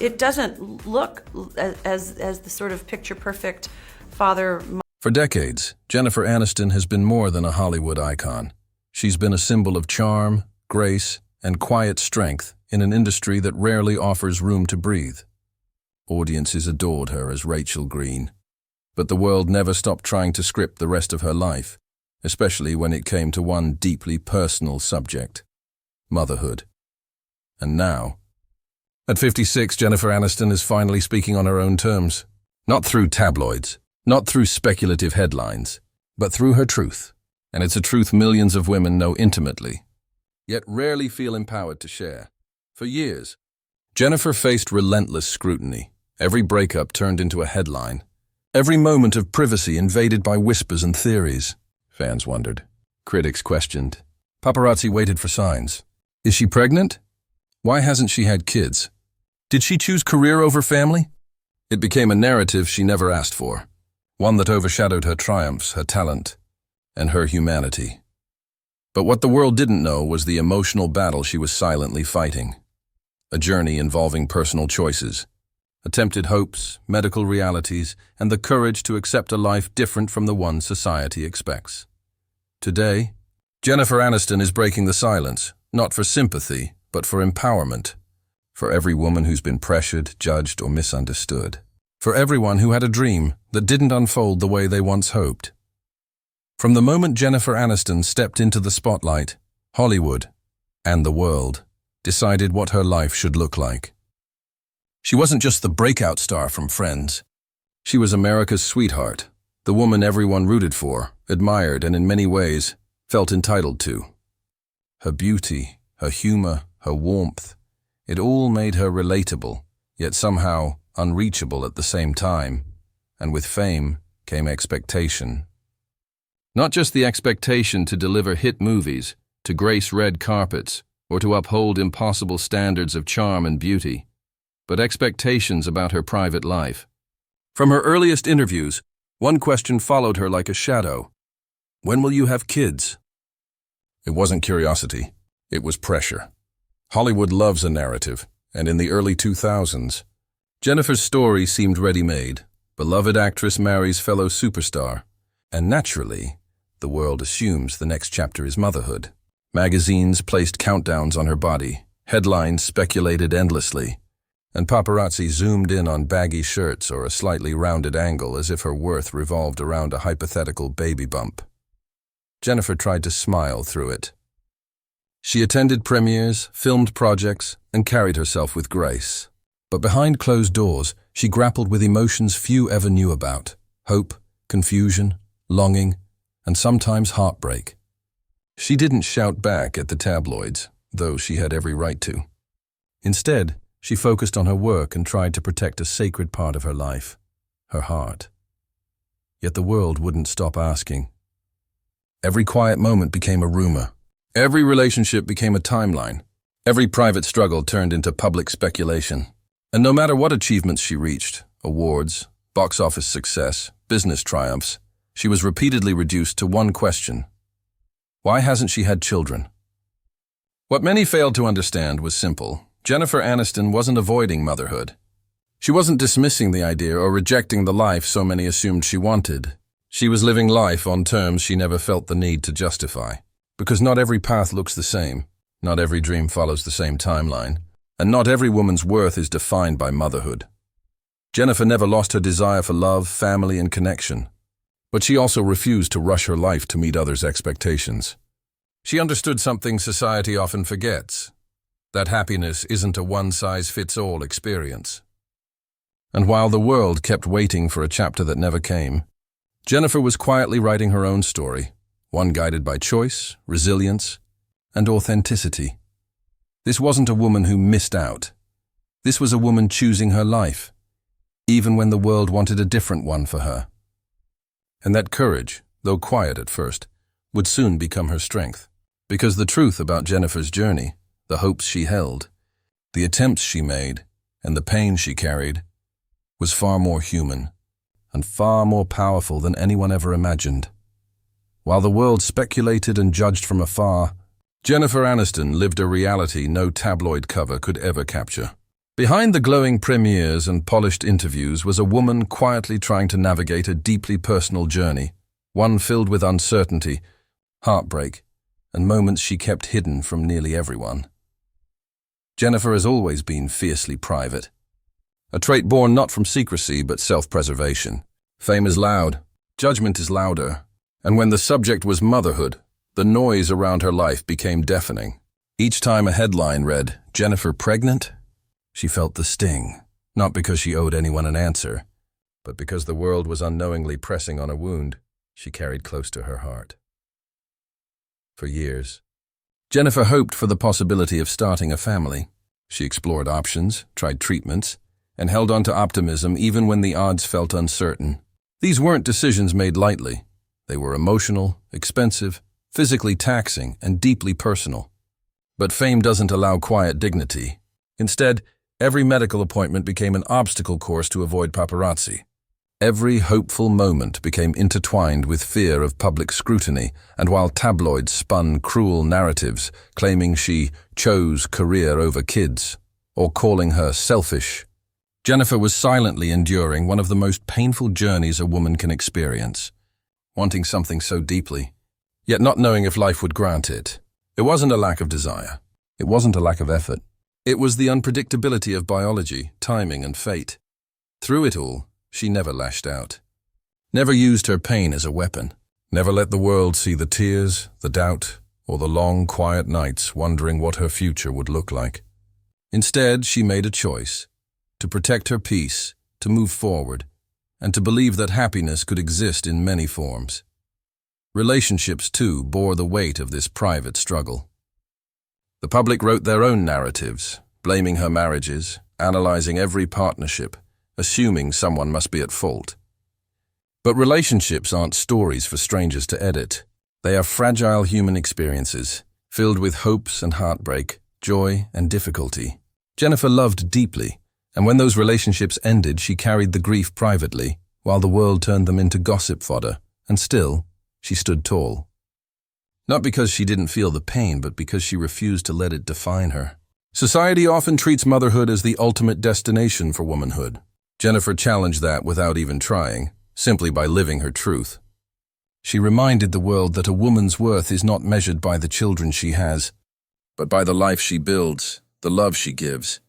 it doesn't look as the sort of picture-perfect father. For decades, Jennifer Aniston has been more than a Hollywood icon. She's been a symbol of charm, grace, and quiet strength in an industry that rarely offers room to breathe. Audiences adored her as Rachel Green, but the world never stopped trying to script the rest of her life, especially when it came to one deeply personal subject: motherhood. And now, at 56, Jennifer Aniston is finally speaking on her own terms. Not through tabloids, not through speculative headlines, but through her truth. And it's a truth millions of women know intimately, yet rarely feel empowered to share. For years, Jennifer faced relentless scrutiny. Every breakup turned into a headline. Every moment of privacy invaded by whispers and theories. Fans wondered. Critics questioned. Paparazzi waited for signs. Is she pregnant? Why hasn't she had kids? Did she choose career over family? It became a narrative she never asked for, one that overshadowed her triumphs, her talent, and her humanity. But what the world didn't know was the emotional battle she was silently fighting. A journey involving personal choices, attempted hopes, medical realities, and the courage to accept a life different from the one society expects. Today, Jennifer Aniston is breaking the silence, not for sympathy, but for empowerment. For every woman who's been pressured, judged, or misunderstood. For everyone who had a dream that didn't unfold the way they once hoped. From the moment Jennifer Aniston stepped into the spotlight, Hollywood, and the world, decided what her life should look like. She wasn't just the breakout star from Friends. She was America's sweetheart, the woman everyone rooted for, admired, and in many ways felt entitled to. Her beauty, her humor, her warmth, it all made her relatable, yet somehow unreachable at the same time. And with fame came expectation. Not just the expectation to deliver hit movies, to grace red carpets, or to uphold impossible standards of charm and beauty, but expectations about her private life. From her earliest interviews, one question followed her like a shadow. When will you have kids? It wasn't curiosity, it was pressure. Hollywood loves a narrative, and in the early 2000s, Jennifer's story seemed ready-made. Beloved actress marries fellow superstar, and naturally, the world assumes the next chapter is motherhood. Magazines placed countdowns on her body, headlines speculated endlessly, and paparazzi zoomed in on baggy shirts or a slightly rounded angle as if her worth revolved around a hypothetical baby bump. Jennifer tried to smile through it. She attended premieres, filmed projects, and carried herself with grace. But behind closed doors, she grappled with emotions few ever knew about: hope, confusion, longing, and sometimes heartbreak. She didn't shout back at the tabloids, though she had every right to. Instead, she focused on her work and tried to protect a sacred part of her life, her heart. Yet the world wouldn't stop asking. Every quiet moment became a rumor. Every relationship became a timeline. Every private struggle turned into public speculation. And no matter what achievements she reached, awards, box office success, business triumphs, she was repeatedly reduced to one question: why hasn't she had children? What many failed to understand was simple. Jennifer Aniston wasn't avoiding motherhood. She wasn't dismissing the idea or rejecting the life so many assumed she wanted. She was living life on terms she never felt the need to justify. Because not every path looks the same, not every dream follows the same timeline, and not every woman's worth is defined by motherhood. Jennifer never lost her desire for love, family, and connection. But she also refused to rush her life to meet others' expectations. She understood something society often forgets: that happiness isn't a one-size-fits-all experience. And while the world kept waiting for a chapter that never came, Jennifer was quietly writing her own story, one guided by choice, resilience, and authenticity. This wasn't a woman who missed out. This was a woman choosing her life, even when the world wanted a different one for her. And that courage, though quiet at first, would soon become her strength. Because the truth about Jennifer's journey, the hopes she held, the attempts she made, and the pain she carried, was far more human and far more powerful than anyone ever imagined. While the world speculated and judged from afar, Jennifer Aniston lived a reality no tabloid cover could ever capture. Behind the glowing premieres and polished interviews was a woman quietly trying to navigate a deeply personal journey, one filled with uncertainty, heartbreak, and moments she kept hidden from nearly everyone. Jennifer has always been fiercely private, a trait born not from secrecy but self-preservation. Fame is loud, judgment is louder, and when the subject was motherhood, the noise around her life became deafening. Each time a headline read, "Jennifer pregnant?" she felt the sting, not because she owed anyone an answer, but because the world was unknowingly pressing on a wound she carried close to her heart. For years, Jennifer hoped for the possibility of starting a family. She explored options, tried treatments, and held on to optimism even when the odds felt uncertain. These weren't decisions made lightly. They were emotional, expensive, physically taxing, and deeply personal. But fame doesn't allow quiet dignity. Instead, every medical appointment became an obstacle course to avoid paparazzi. Every hopeful moment became intertwined with fear of public scrutiny, and while tabloids spun cruel narratives claiming she chose career over kids, or calling her selfish, Jennifer was silently enduring one of the most painful journeys a woman can experience, wanting something so deeply, yet not knowing if life would grant it. It wasn't a lack of desire. It wasn't a lack of effort. It was the unpredictability of biology, timing, and fate. Through it all, she never lashed out. Never used her pain as a weapon. Never let the world see the tears, the doubt, or the long, quiet nights wondering what her future would look like. Instead, she made a choice: to protect her peace, to move forward, and to believe that happiness could exist in many forms. Relationships, too, bore the weight of this private struggle. The public wrote their own narratives, blaming her marriages, analyzing every partnership, assuming someone must be at fault. But relationships aren't stories for strangers to edit. They are fragile human experiences, filled with hopes and heartbreak, joy and difficulty. Jennifer loved deeply, and when those relationships ended, she carried the grief privately, while the world turned them into gossip fodder, and still, she stood tall. Not because she didn't feel the pain, but because she refused to let it define her. Society often treats motherhood as the ultimate destination for womanhood. Jennifer challenged that without even trying, simply by living her truth. She reminded the world that a woman's worth is not measured by the children she has, but by the life she builds, the love she gives,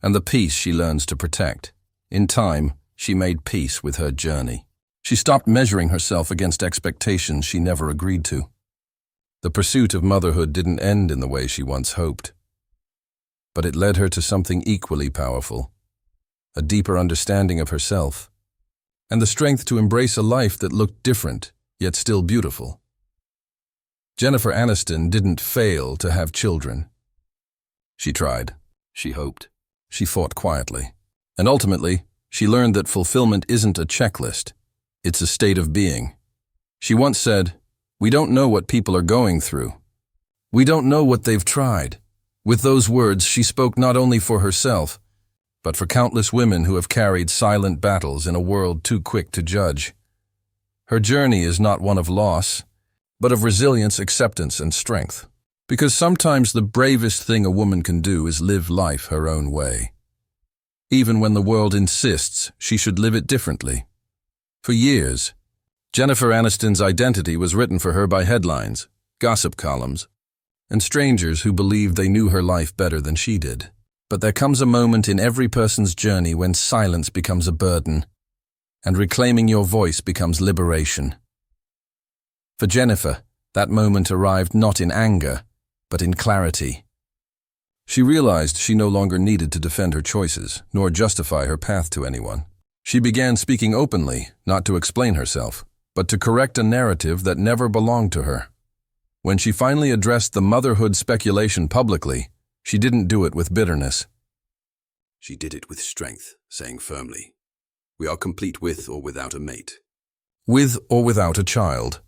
and the peace she learns to protect. In time, she made peace with her journey. She stopped measuring herself against expectations she never agreed to. The pursuit of motherhood didn't end in the way she once hoped, but it led her to something equally powerful: a deeper understanding of herself, and the strength to embrace a life that looked different, yet still beautiful. Jennifer Aniston didn't fail to have children. She tried, she hoped, she fought quietly, and ultimately, she learned that fulfillment isn't a checklist, it's a state of being. She once said, "We don't know what people are going through. We don't know what they've tried." With those words, she spoke not only for herself, but for countless women who have carried silent battles in a world too quick to judge. Her journey is not one of loss, but of resilience, acceptance, and strength. Because sometimes the bravest thing a woman can do is live life her own way, even when the world insists she should live it differently. For years, Jennifer Aniston's identity was written for her by headlines, gossip columns, and strangers who believed they knew her life better than she did. But there comes a moment in every person's journey when silence becomes a burden, and reclaiming your voice becomes liberation. For Jennifer, that moment arrived not in anger, but in clarity. She realized she no longer needed to defend her choices, nor justify her path to anyone. She began speaking openly, not to explain herself, but to correct a narrative that never belonged to her. When she finally addressed the motherhood speculation publicly, she didn't do it with bitterness. She did it with strength, saying firmly, "We are complete with or without a mate." With or without a child.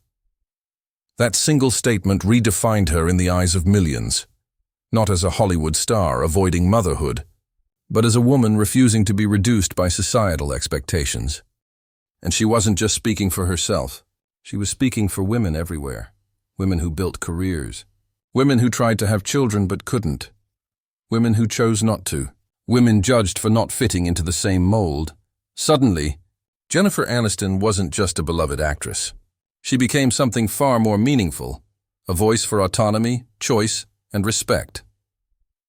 That single statement redefined her in the eyes of millions, not as a Hollywood star avoiding motherhood, but as a woman refusing to be reduced by societal expectations. And she wasn't just speaking for herself. She was speaking for women everywhere. Women who built careers. Women who tried to have children but couldn't. Women who chose not to. women judged for not fitting into the same mold. Suddenly, Jennifer Aniston wasn't just a beloved actress. She became something far more meaningful, a voice for autonomy, choice, and respect.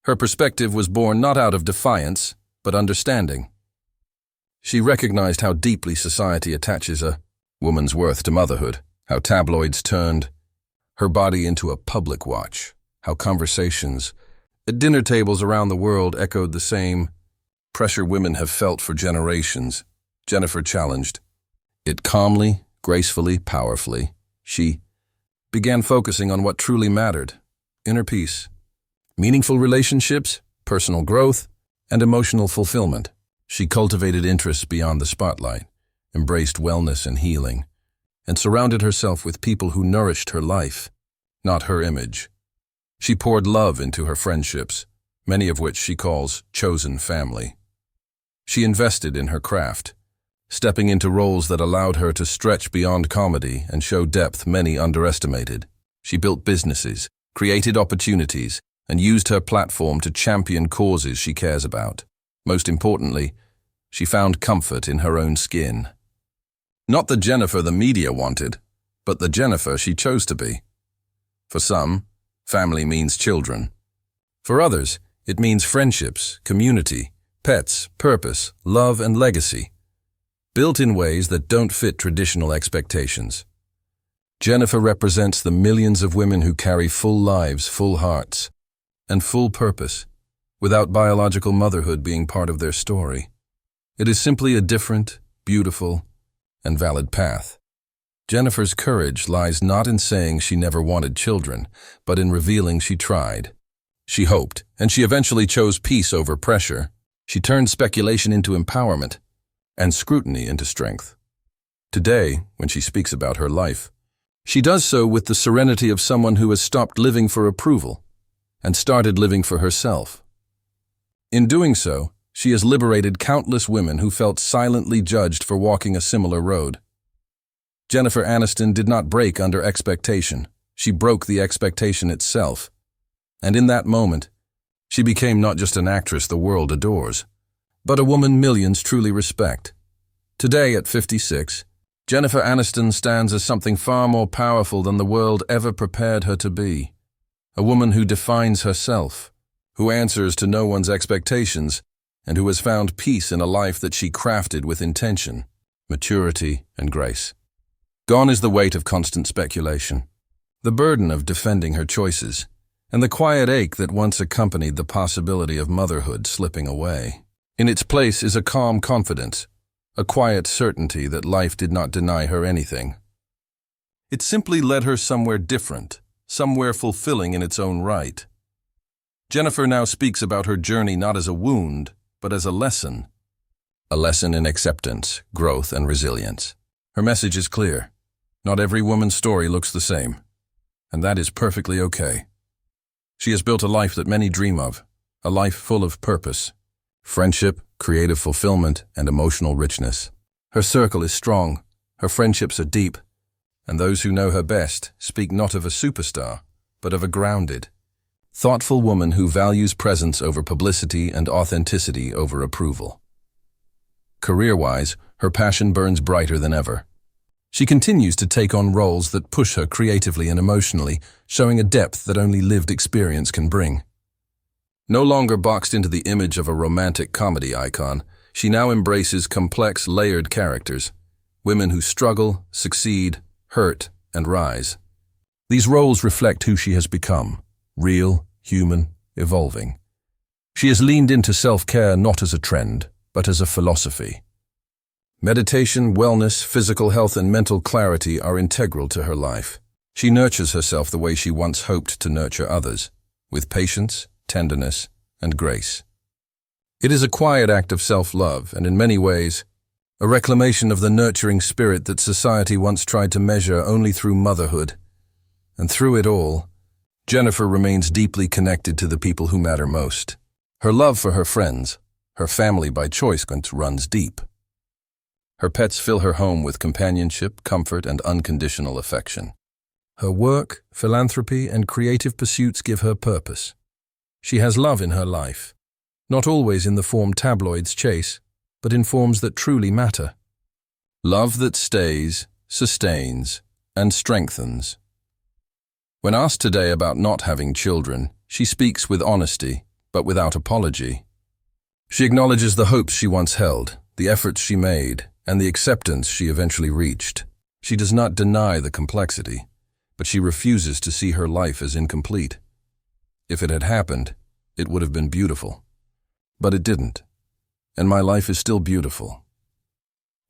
Her perspective was born not out of defiance, but understanding. She recognized how deeply society attaches a woman's worth to motherhood, how tabloids turned her body into a public watch, how conversations at dinner tables around the world echoed the same pressure women have felt for generations. Jennifer challenged it calmly, gracefully, powerfully. She began focusing on what truly mattered: inner peace, meaningful relationships, personal growth, and emotional fulfillment. She cultivated interests beyond the spotlight, embraced wellness and healing, and surrounded herself with people who nourished her life, not her image. She poured love into her friendships, many of which she calls chosen family. She invested in her craft, stepping into roles that allowed her to stretch beyond comedy and show depth many underestimated. She built businesses, created opportunities, and used her platform to champion causes she cares about. Most importantly, she found comfort in her own skin. Not the Jennifer the media wanted, but the Jennifer she chose to be. For some, family means children. For others, it means friendships, community, pets, purpose, love, and legacy, built in ways that don't fit traditional expectations. Jennifer represents the millions of women who carry full lives, full hearts, and full purpose, without biological motherhood being part of their story. It is simply a different, beautiful, and valid path. Jennifer's courage lies not in saying she never wanted children, but in revealing she tried. She hoped, and she eventually chose peace over pressure. She turned speculation into empowerment, and scrutiny into strength. Today, when she speaks about her life, she does so with the serenity of someone who has stopped living for approval and started living for herself. In doing so, she has liberated countless women who felt silently judged for walking a similar road. Jennifer Aniston did not break under expectation. She broke the expectation itself. And in that moment, she became not just an actress the world adores, but a woman millions truly respect. Today, at 56, Jennifer Aniston stands as something far more powerful than the world ever prepared her to be. A woman who defines herself, who answers to no one's expectations, and who has found peace in a life that she crafted with intention, maturity, and grace. Gone is the weight of constant speculation, the burden of defending her choices, and the quiet ache that once accompanied the possibility of motherhood slipping away. In its place is a calm confidence, a quiet certainty that life did not deny her anything. It simply led her somewhere different, somewhere fulfilling in its own right. Jennifer now speaks about her journey not as a wound, but as a lesson in acceptance, growth, and resilience. Her message is clear. Not every woman's story looks the same, and that is perfectly okay. She has built a life that many dream of, a life full of purpose, friendship, creative fulfillment, and emotional richness. Her circle is strong, her friendships are deep, and those who know her best speak not of a superstar, but of a grounded, thoughtful woman who values presence over publicity and authenticity over approval. Career-wise, her passion burns brighter than ever. She continues to take on roles that push her creatively and emotionally, showing a depth that only lived experience can bring. No longer boxed into the image of a romantic comedy icon, she now embraces complex, layered characters, women who struggle, succeed, hurt, and rise. These roles reflect who she has become, real, human, evolving. She has leaned into self-care not as a trend, but as a philosophy. Meditation, wellness, physical health, and mental clarity are integral to her life. She nurtures herself the way she once hoped to nurture others, with patience, tenderness, and grace. It is a quiet act of self-love, and in many ways, a reclamation of the nurturing spirit that society once tried to measure only through motherhood. And through it all, Jennifer remains deeply connected to the people who matter most. Her love for her friends, her family by choice, runs deep. Her pets fill her home with companionship, comfort, and unconditional affection. Her work, philanthropy, and creative pursuits give her purpose. She has love in her life, not always in the form tabloids chase, but in forms that truly matter. Love that stays, sustains, and strengthens. When asked today about not having children, she speaks with honesty, but without apology. She acknowledges the hopes she once held, the efforts she made, and the acceptance she eventually reached. She does not deny the complexity, but she refuses to see her life as incomplete. If it had happened, it would have been beautiful. But it didn't, and my life is still beautiful.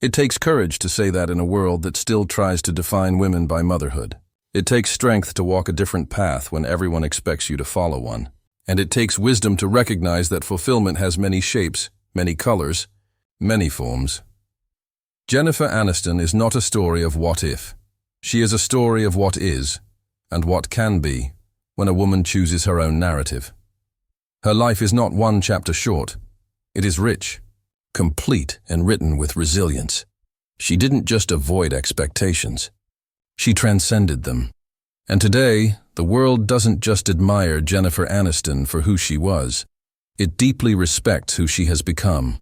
It takes courage to say that in a world that still tries to define women by motherhood. It takes strength to walk a different path when everyone expects you to follow one. And it takes wisdom to recognize that fulfillment has many shapes, many colors, many forms. Jennifer Aniston is not a story of what if. She is a story of what is, and what can be, when a woman chooses her own narrative. Her life is not one chapter short. It is rich, complete, and written with resilience. She didn't just avoid expectations. She transcended them. And today, the world doesn't just admire Jennifer Aniston for who she was. It deeply respects who she has become.